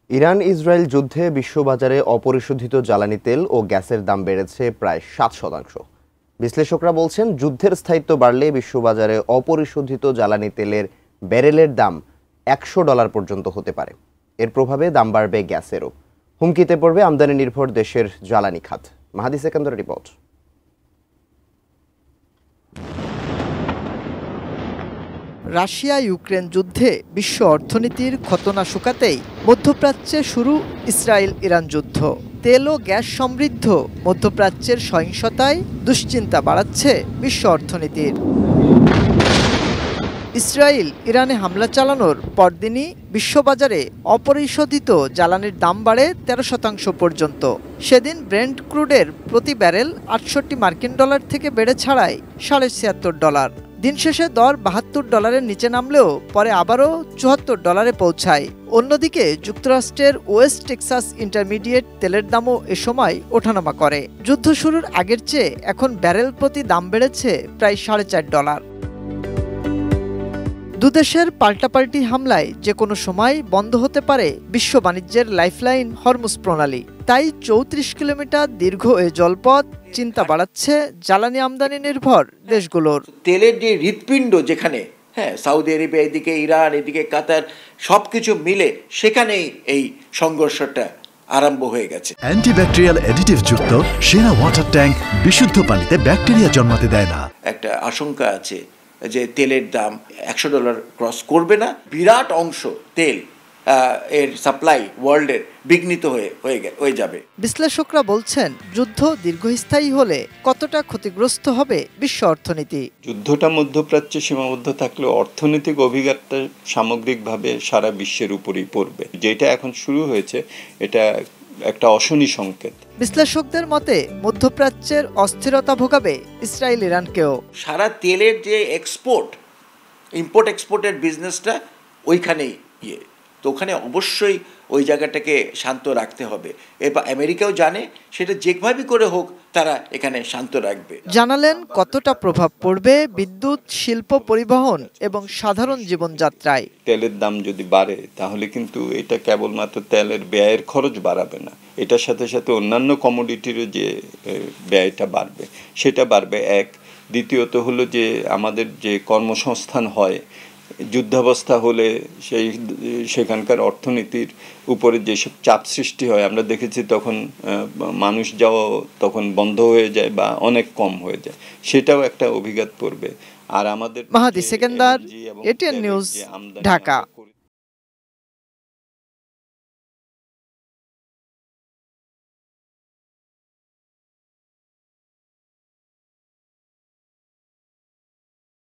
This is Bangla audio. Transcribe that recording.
ইরান ইসরায়েল যুদ্ধে বিশ্ববাজারে অপরিশোধিত জ্বালানি তেল ও গ্যাসের দাম বেড়েছে প্রায় 7%। বিশ্লেষকরা বলছেন, যুদ্ধের স্থায়িত্ব বাড়লে বিশ্ববাজারে অপরিশোধিত জ্বালানি তেলের ব্যারেলের দাম $100 পর্যন্ত হতে পারে। এর প্রভাবে দাম বাড়বে গ্যাসেরও। হুমকিতে পড়বে আমদানি নির্ভর দেশের জ্বালানি খাত। মাহাদি সেকেন্দারের রিপোর্ট। রাশিয়া ইউক্রেন যুদ্ধে বিশ্ব অর্থনীতির খতনা শুকাতেই মধ্যপ্রাচ্যে শুরু ইসরায়েল ইরান যুদ্ধ। তেল ও গ্যাস সমৃদ্ধ মধ্যপ্রাচ্যের সহিংসতায় দুশ্চিন্তা বাড়াচ্ছে বিশ্ব অর্থনীতির। ইসরায়েল ইরানে হামলা চালানোর পরদিনই বিশ্ববাজারে অপরিশোধিত জ্বালানির দাম বাড়ে 13% পর্যন্ত। সেদিন ব্রেন্ট ক্রুডের প্রতি ব্যারেল 68 মার্কিন ডলার থেকে বেড়ে ছাড়ায় $76.5। দিন শেষে দর $72 নিচে নামলেও পরে আবারও $74 পৌঁছায়। অন্যদিকে যুক্তরাষ্ট্রের ওয়েস্ট টেক্সাস ইন্টারমিডিয়েট তেলের দামও এ সময় ওঠানামা করে। যুদ্ধ শুরুর আগের চেয়ে এখন ব্যারেল প্রতি দাম বেড়েছে প্রায় $4.5। দুদেশের পাল্টাপাল্টি হামলায় যে কোনো সময় বন্ধ হতে পারে বিশ্ব বাণিজ্যের লাইফলাইন হরমুজ প্রণালী। তাই 34 কিলোমিটার দীর্ঘ এ জলপথ চিন্তা বাড়াচ্ছে জ্বালানি আমদানি নির্ভর দেশগুলোর। তেলের যে হৃৎপিণ্ড যেখানে, সৌদি আরবিয়া, এদিকে ইরান, এদিকে কাতার, সবকিছু মিলে সেখানেই এই সংঘর্ষটা আরম্ভ হয়ে গেছে। অ্যান্টিব্যাকটেরিয়াল অ্যাডিটিভ যুক্ত সেরা ওয়াটার ট্যাঙ্ক বিশুদ্ধ পানিতে ব্যাকটেরিয়া জন্মাতে দেয় না। একটা আশঙ্কা আছে যে তেলের দাম $100 ক্রস করবে না। বিরাট অংশ তেল এর সাপ্লাই ওয়ার্ল্ডের বিঘ্নিত হয়ে যাবে। বিশ্লেষকরা বলছেন, যুদ্ধ দীর্ঘস্থায়ী হলে কতটা ক্ষতিগ্রস্ত হবে বিশ্ব অর্থনীতি। যুদ্ধটা মধ্যপ্রাচ্যে সীমাবদ্ধ থাকলে অর্থনৈতিক অভিঘাতটা সামগ্রিকভাবে সারা বিশ্বের উপরই পড়বে। যেটা এখন শুরু হয়েছে এটা একটা অশনি সংকেত। বিশ্লেষকদের মতে মধ্যপ্রাচ্যের অস্থিরতা ভোগাবে ইসরায়েল ইরানকেও। সারা তেলের যে ইম্পোর্ট এক্সপোর্টের বিজনেসটা ওইখানেই তো ওখানে অবশ্যই ওই জায়গাটাকে শান্ত রাখতে হবে। এবার আমেরিকাও জানে সেটা যেভাবে করে হোক তারা এখানে শান্ত রাখবে। জানালেন কতটা প্রভাব পড়বে বিদ্যুৎ, শিল্প, পরিবহন এবং সাধারণ জীবনযাত্রায়। তেলের দাম যদি বাড়ে তাহলে কিন্তু এটা কেবলমাত্র তেলের ব্যয়ের খরচ বাড়াবে না, এটার সাথে সাথে অন্যান্য কমোডিটিরও যে ব্যয়টা বাড়বে সেটা বাড়বে এক। দ্বিতীয়ত হলো যে আমাদের যে কর্মসংস্থান হয়, যুদ্ধাবস্থা হলে সেখানকার অর্থনীতির উপরে যেসব চাপ সৃষ্টি হয় আমরা দেখেছি, তখন মানুষ যাওয়া তখন বন্ধ হয়ে যায় বা অনেক কম হয়ে যায়, সেটাও একটা অভিঘাত পড়বে। আর আমাদের মাহাদি সেকেন্দার, এটিএন নিউজ, ঢাকা।